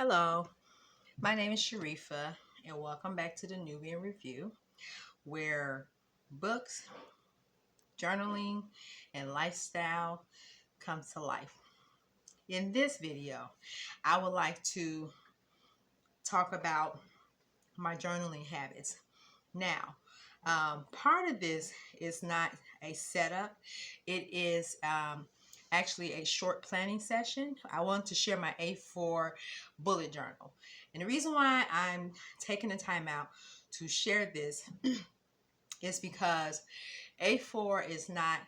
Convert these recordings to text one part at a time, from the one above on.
Hello, my name is Sharifa, and welcome back to the Nubian Review, where books, journaling, and lifestyle come to life. In this video, I would like to talk about my journaling habits. Now, part of this is not a setup, it is actually a short planning session. I want to share my A4 bullet journal. And the reason why I'm taking the time out to share this is because A4 is not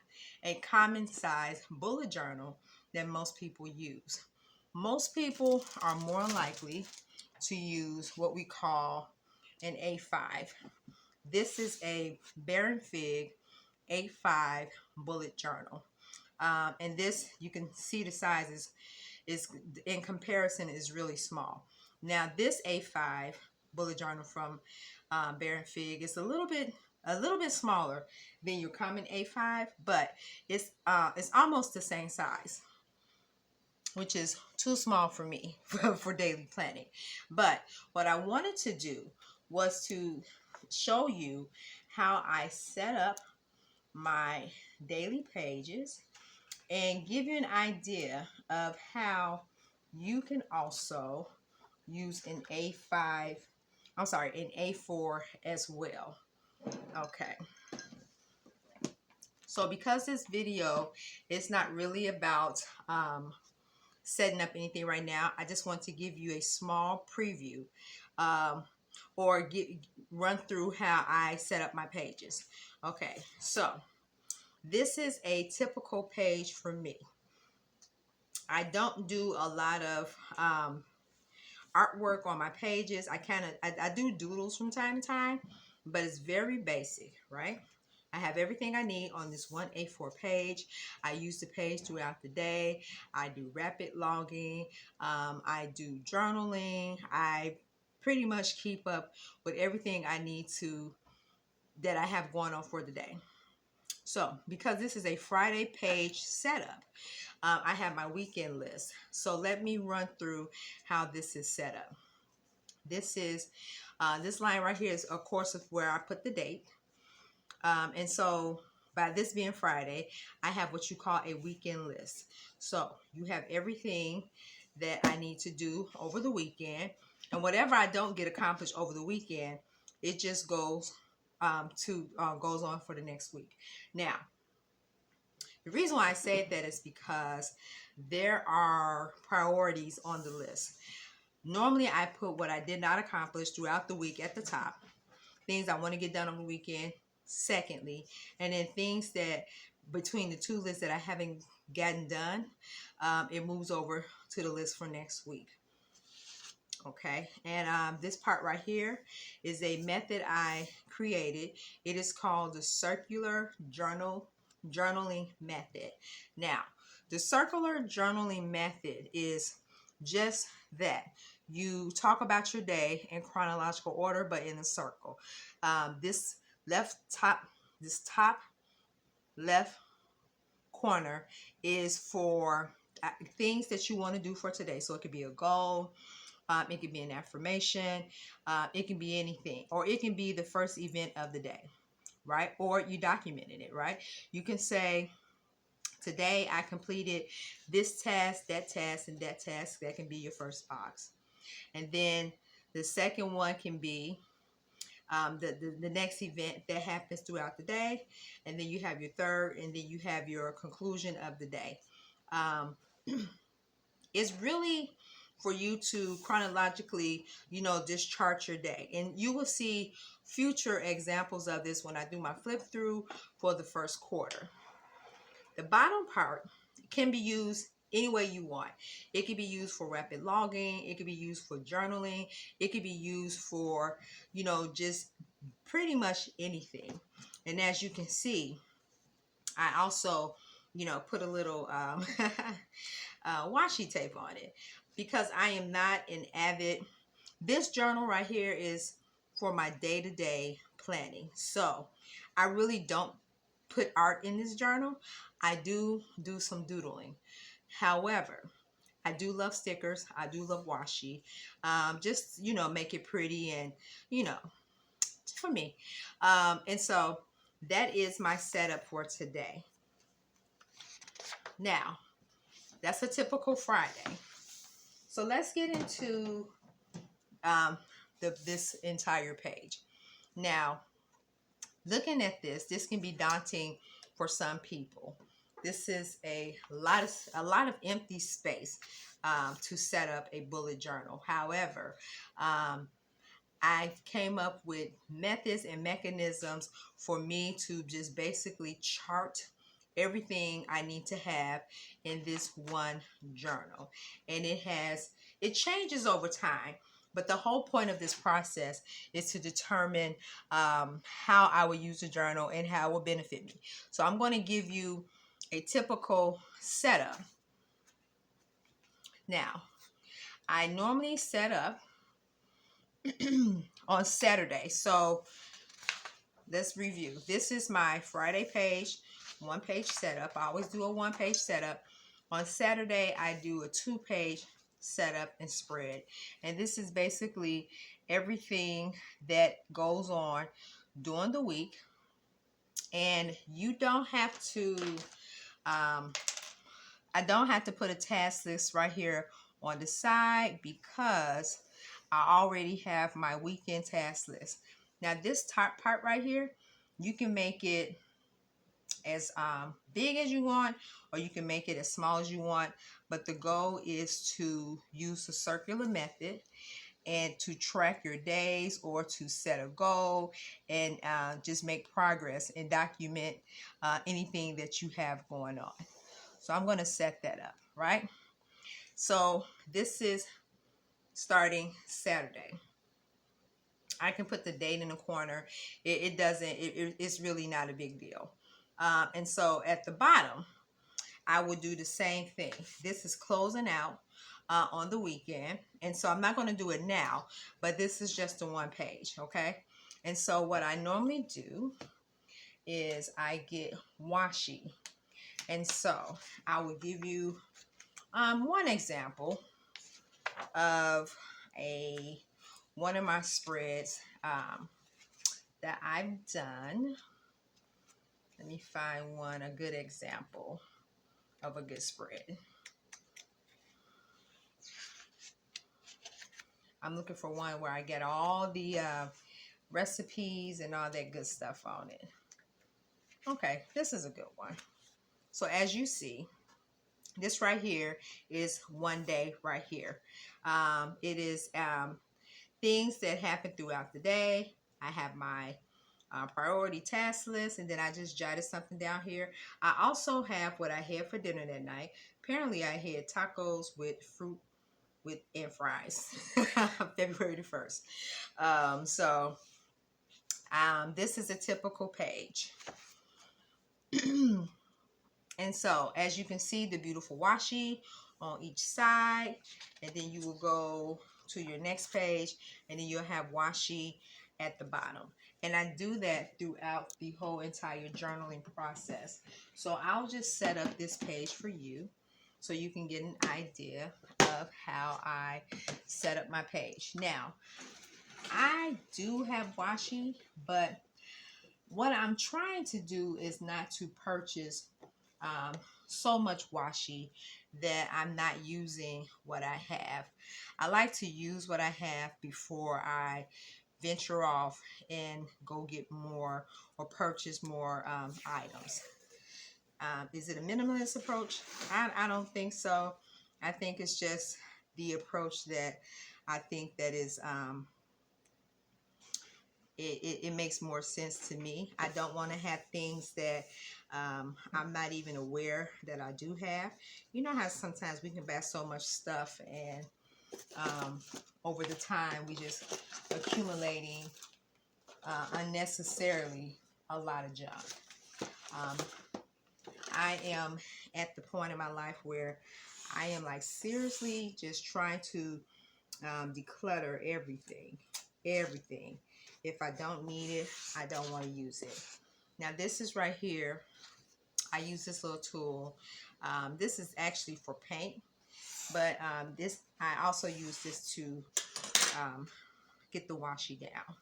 a common size bullet journal that most people use. Most people are more likely to use what we call an A5. This is a Baron Fig A5 bullet journal. And this, you can see the size is in comparison is really small. Now this A5 bullet journal from Baron Fig is a little bit smaller than your common A5, but it's almost the same size, which is too small for me for daily planning. But what I wanted to do was to show you how I set up my daily pages and give you an idea of how you can also use an an A4 as well. Okay. So because this video is not really about setting up anything right now, I just want to give you a small preview um, or run through how I set up my pages. Okay, so this is a typical page for me. I don't do a lot of artwork on my pages. I do doodles from time to time, but it's very basic, right? I have everything I need on this one A4 page. I use the page throughout the day. I do rapid logging. I do journaling. I pretty much keep up with everything I need to that I have going on for the day. So because this is a Friday page setup, I have my weekend list. So let me run through how this is set up. This is this line right here is, of course, of where I put the date. And so by this being Friday, I have what you call a weekend list. So you have everything that I need to do over the weekend. And whatever I don't get accomplished over the weekend, it just goes goes on for the next week. Now, the reason why I say that is because there are priorities on the list. Normally, I put what I did not accomplish throughout the week at the top, things I want to get done on the weekend, secondly, and then things that between the two lists that I haven't gotten done, it moves over to the list for next week. Okay, and this part right here is a method I created. It is called the circular journaling method. Now, the circular journaling method is just that. You talk about your day in chronological order, but in a circle. This top left corner is for things that you want to do for today. So it could be a goal, it can be an affirmation, it can be anything, or it can be the first event of the day, right? Or you documented it, right? You can say, today I completed this task, that task, and that task. That can be your first box. And then the second one can be the next event that happens throughout the day. And then you have your third, and then you have your conclusion of the day. It's really for you to chronologically, just chart your day. And you will see future examples of this when I do my flip through for the first quarter. The bottom part can be used any way you want. It can be used for rapid logging. It can be used for journaling. It can be used for, just pretty much anything. And as you can see, I also, put a little washi tape on it because I am not an avid. This journal right here is for my day-to-day planning. So I really don't put art in this journal. I do some doodling. However, I do love stickers. I do love washi. Just, make it pretty and, you know, for me. And so that is my setup for today. Now, that's a typical Friday. So let's get into this entire page. Now, looking at this can be daunting for some people. This is a lot of empty space to set up a bullet journal. However, I came up with methods and mechanisms for me to just basically chart everything I need to have in this one journal. And it changes over time. But the whole point of this process is to determine how I will use the journal and how it will benefit me. So I'm going to give you a typical setup. Now, I normally set up on Saturday. So let's review. This is my Friday page, one page setup. I always do a one page setup. On Saturday, I do a 2-page setup and spread. And this is basically everything that goes on during the week. And you don't have to, I don't have to put a task list right here on the side because I already have my weekend task list. Now this top part right here, you can make it as big as you want, or you can make it as small as you want. But the goal is to use the circular method and to track your days or to set a goal and just make progress and document anything that you have going on. So I'm going to set that up, right? So this is starting Saturday. I can put the date in the corner. It's really not a big deal. And so at the bottom, I would do the same thing. This is closing out on the weekend. And so I'm not going to do it now, but this is just a one page, okay? And so what I normally do is I get washi. And so I will give you one example of one of my spreads that I've done. Let me find a good example of a good spread. I'm looking for one where I get all the recipes and all that good stuff on it. Okay, this is a good one. So as you see, this right here is one day right here. It is things that happen throughout the day. I have my priority task list, and then I just jotted something down here. I also have what I had for dinner that night. Apparently I had tacos with fruit and fries. February the 1st. So this is a typical page. And so as you can see, the beautiful washi on each side, and then you will go to your next page, and then you'll have washi at the bottom. And I do that throughout the whole entire journaling process. So I'll just set up this page for you so you can get an idea of how I set up my page. Now, I do have washi, but what I'm trying to do is not to purchase so much washi that I'm not using what I have. I like to use what I have before I venture off and go get more or purchase more items. Is it a minimalist approach? I don't think so. I think it's just the approach that I think that is it makes more sense to me. I don't want to have things that I'm not even aware that I do have. You know how sometimes we can buy so much stuff, and over the time we just accumulating unnecessarily a lot of junk. I am at the point in my life where I am like seriously just trying to declutter everything. If I don't need it, I don't want to use it. Now this is right here. I use this little tool. This is actually for paint. But this, I also use this to get the washi down.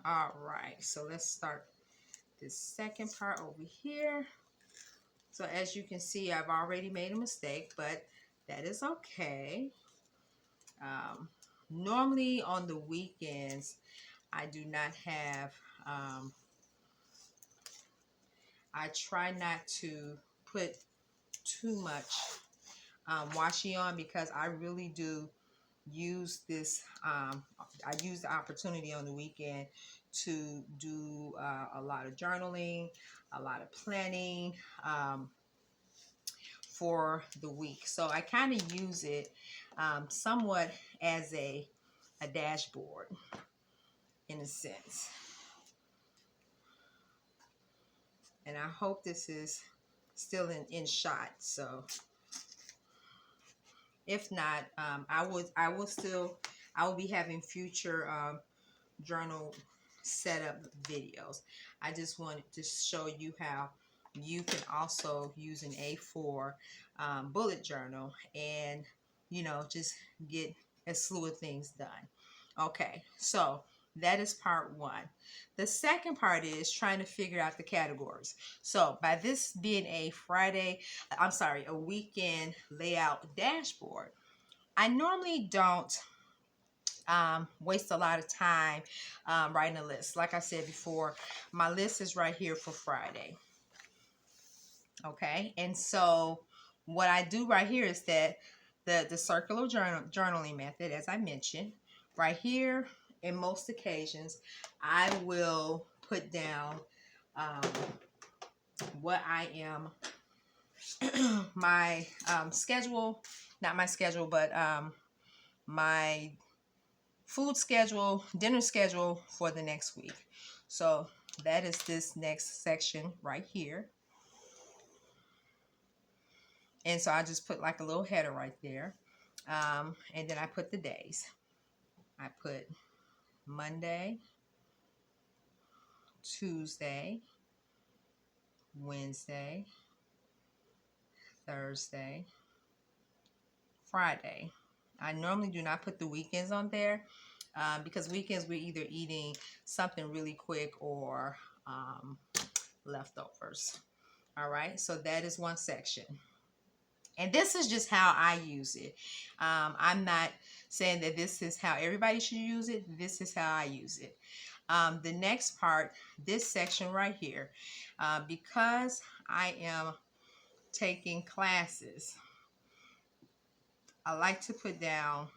All right, so let's start this second part over here. So as you can see, I've already made a mistake, but that is okay. Normally on the weekends, I do not have, I try not to put too much washi on, because I really do use this, I use the opportunity on the weekend to do a lot of journaling, a lot of planning for the week. So I kind of use it somewhat as a dashboard in a sense. And I hope this is still in shot. So if not, I will be having future journal setup videos. I just wanted to show you how you can also use an A4 bullet journal and, you know, just get a slew of things done. Okay, so that is part one. The second part is trying to figure out the categories. So by this being a a weekend layout dashboard, I normally don't waste a lot of time writing a list. Like I said before, my list is right here for Friday. Okay, and so what I do right here is that the circular journaling method, as I mentioned, right here, in most occasions, I will put down what I am, my schedule, not my schedule, but my food schedule, dinner schedule for the next week. So that is this next section right here. And so I just put like a little header right there. And then I put the days. I put Monday, Tuesday, Wednesday, Thursday, Friday. I normally do not put the weekends on there because weekends we're either eating something really quick or leftovers. All right, so that is one section. And this is just how I use it. I'm not saying that this is how everybody should use it. This is how I use it. The next part, this section right here, because I am taking classes, I like to put down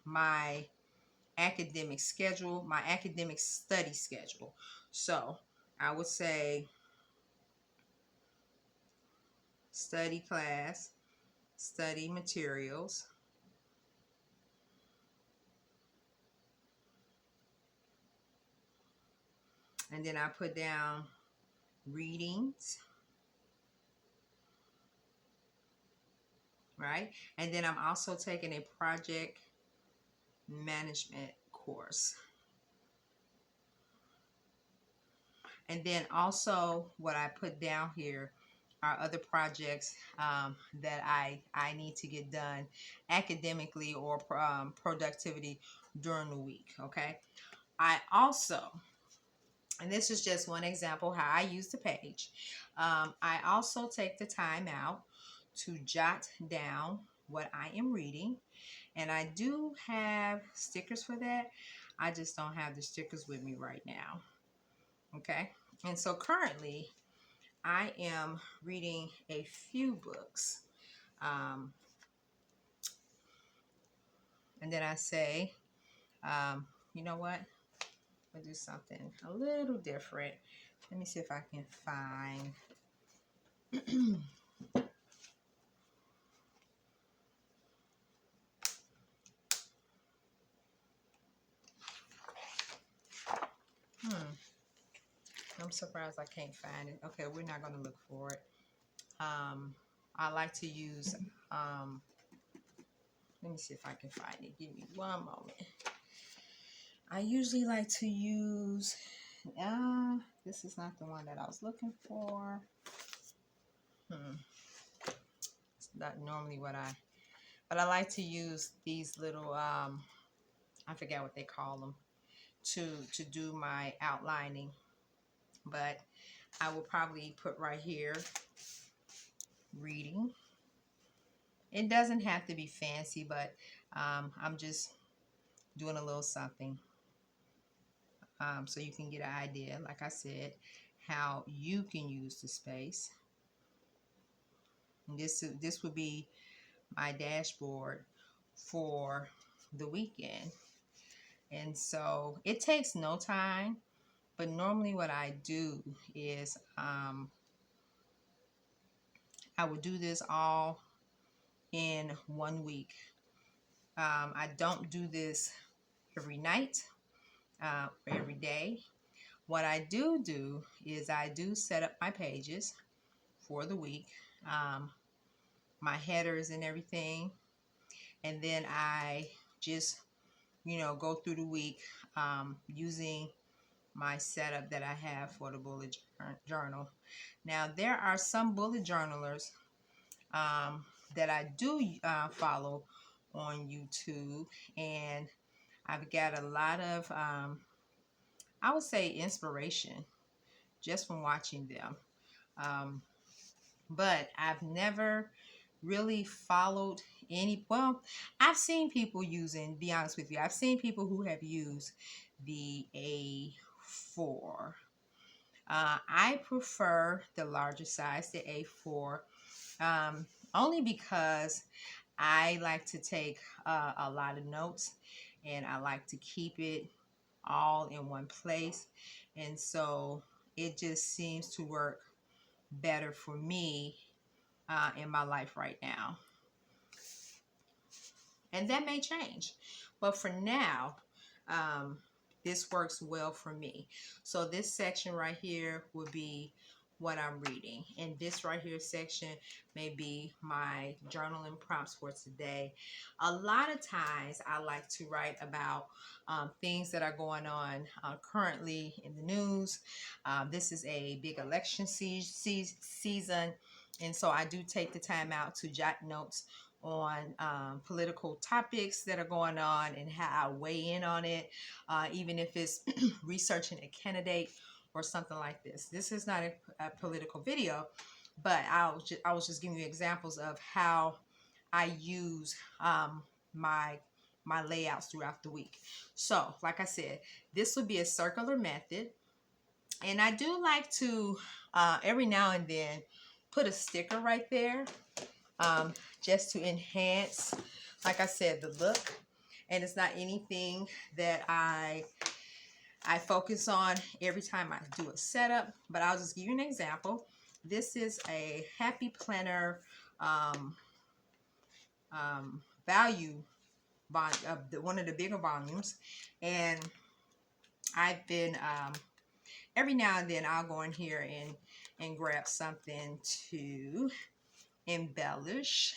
my academic schedule, my academic study schedule. So I would say study class, study materials, and then I put down readings, right? And then I'm also taking a project management course. And then also what I put down here are other projects that I need to get done academically or productivity during the week, okay? I also, and this is just one example how I use the page, I also take the time out to jot down what I am reading. And I do have stickers for that. I just don't have the stickers with me right now. Okay. And so currently I am reading a few books. And then I say, you know what? I'll do something a little different. Let me see if I can find. I'm surprised I can't find it. Okay, we're not going to look for it. I like to use, let me see if I can find it. Give me one moment. I usually like to use this is not the one that I was looking for. It's not normally what but I like to use these little, I forget what they call them, to do my outlining. But I will probably put right here, reading. It doesn't have to be fancy, but I'm just doing a little something. So you can get an idea, like I said, how you can use the space. And this would be my dashboard for the weekend. And so it takes no time, but normally what I do is I would do this all in 1 week. I don't do this every night or every day. What I do is I do set up my pages for the week, my headers and everything, and then I just, go through the week using my setup that I have for the bullet journal. Now, there are some bullet journalers that I do follow on YouTube, and I've got a lot of, I would say, inspiration just from watching them. But I've never really followed well, I've seen people using, be honest with you, I've seen people who have used the A4. I prefer the larger size, the A4, only because I like to take a lot of notes, and I like to keep it all in one place. And so it just seems to work better for me in my life right now. And that may change. But for now, this works well for me. So this section right here would be what I'm reading. And this right here section may be my journaling prompts for today. A lot of times I like to write about things that are going on currently in the news. This is a big election season. And so I do take the time out to jot notes on political topics that are going on and how I weigh in on it, even if it's researching a candidate or something like this. This is not a political video, but I was just giving you examples of how I use my layouts throughout the week. So, like I said, this would be a circular method, and I do like to every now and then put a sticker right there, just to enhance, like I said, the look. And it's not anything that I focus on every time I do a setup, but I'll just give you an example. This is a Happy Planner value one of the bigger volumes, and I've been every now and then I'll go in here and grab something to embellish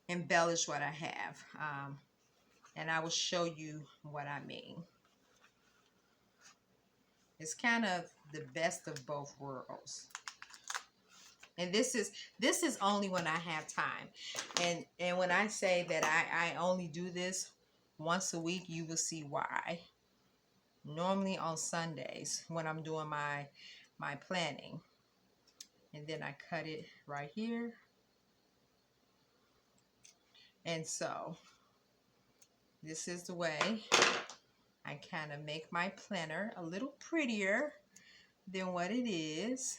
what I have, and I will show you what I mean. It's kind of the best of both worlds. And this is only when I have time. And when I say that I only do this once a week, you will see why. Normally on Sundays when I'm doing my planning. And then I cut it right here. And so this is the way I kind of make my planner a little prettier than what it is.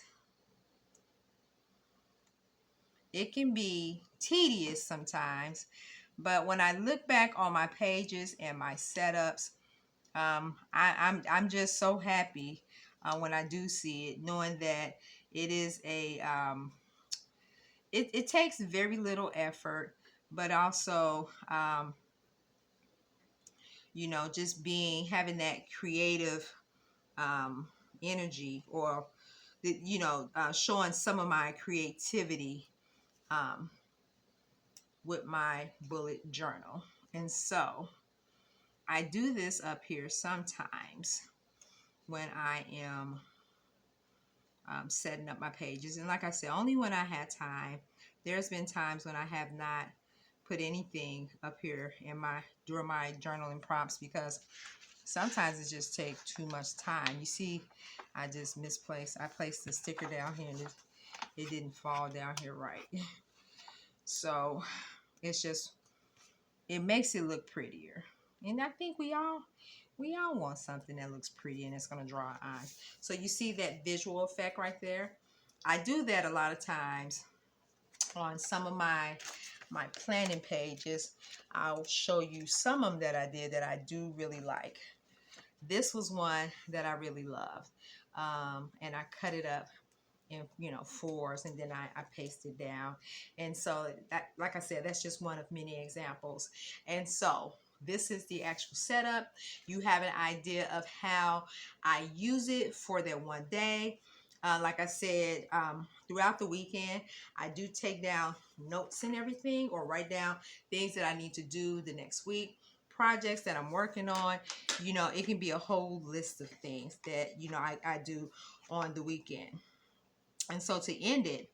It can be tedious sometimes, but when I look back on my pages and my setups, I'm just so happy when I do see it, knowing that it is it takes very little effort, but also just having that creative energy, or showing some of my creativity with my bullet journal. And so I do this up here sometimes, when I am setting up my pages. And like I said, only when I had time. There's been times when I have not put anything up here in during my journaling prompts, because sometimes it just takes too much time. You see, I just misplaced. I placed the sticker down here and it didn't fall down here right. So it's just, it makes it look prettier. And I think we all want something that looks pretty and it's going to draw our eye. So you see that visual effect right there? I do that a lot of times on some of my planning pages. I'll show you some of them that I did that I do really like. This was one that I really loved. And I cut it up in, fours, and then I paste it down. And so that, like I said, that's just one of many examples. And so this is the actual setup. You have an idea of how I use it for that one day. Like I said, throughout the weekend, I do take down notes and everything, or write down things that I need to do the next week, projects that I'm working on. It can be a whole list of things that, I do on the weekend. And so to end it,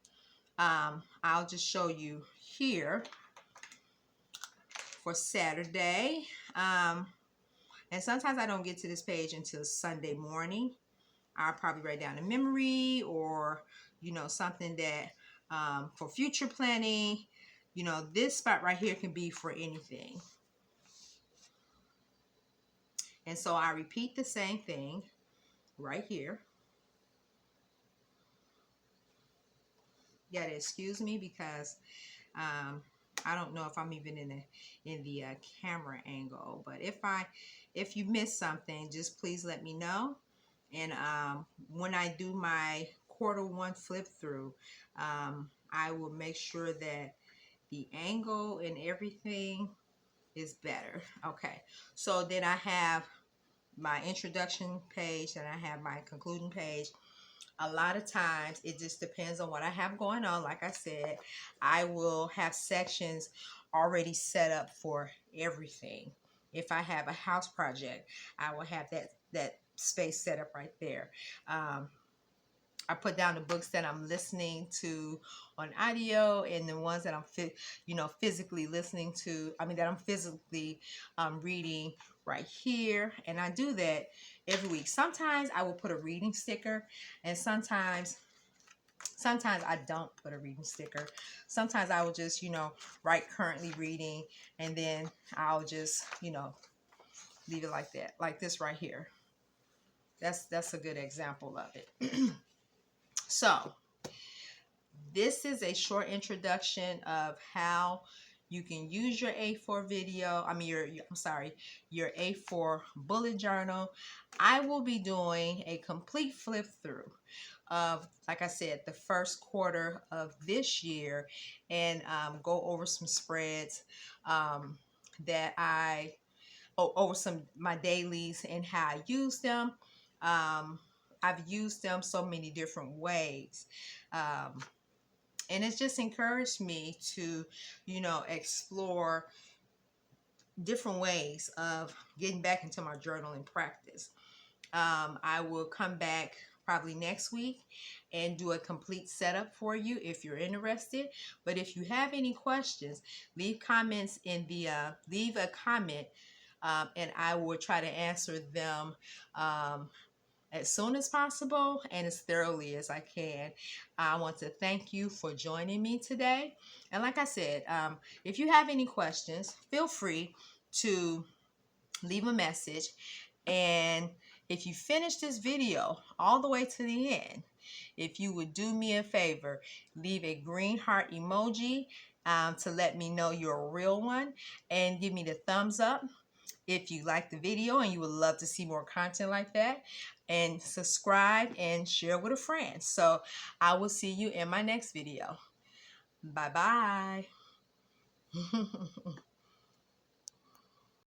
I'll just show you here for Saturday. And sometimes I don't get to this page until Sunday morning. I'll probably write down a memory, or, something that for future planning. This spot right here can be for anything. And so I repeat the same thing right here. You gotta excuse me because I don't know if I'm even in the camera angle, but if you missed something, just please let me know. And when I do my Q1 flip through, I will make sure that the angle and everything is better. Okay, so then I have my introduction page and I have my concluding page. A lot of times it just depends on what I have going on. Like I said, I will have sections already set up for everything. If I have a house project, I will have that space set up right there. I put down the books that I'm listening to on audio, and the ones that I'm physically listening to. That I'm physically reading right here. And I do that every week. Sometimes I will put a reading sticker, and sometimes I don't put a reading sticker. Sometimes I will just, write currently reading, and then I'll just, leave it like that, like this right here. That's a good example of it. So this is a short introduction of how you can use your A4 video. Your A4 bullet journal. I will be doing a complete flip through of, like I said, the first quarter of this year, and go over some spreads that over my dailies and how I use them. I've used them so many different ways. And it's just encouraged me to, explore different ways of getting back into my journaling practice. I will come back probably next week and do a complete setup for you if you're interested. But if you have any questions, leave comments in the leave a comment, and I will try to answer them as soon as possible and as thoroughly as I can. I want to thank you for joining me today. And like I said, if you have any questions, feel free to leave a message. And if you finish this video all the way to the end, if you would do me a favor, leave a green heart emoji to let me know you're a real one, and give me the thumbs up if you like the video and you would love to see more content like that, and subscribe and share with a friend. So I will see you in my next video. Bye bye.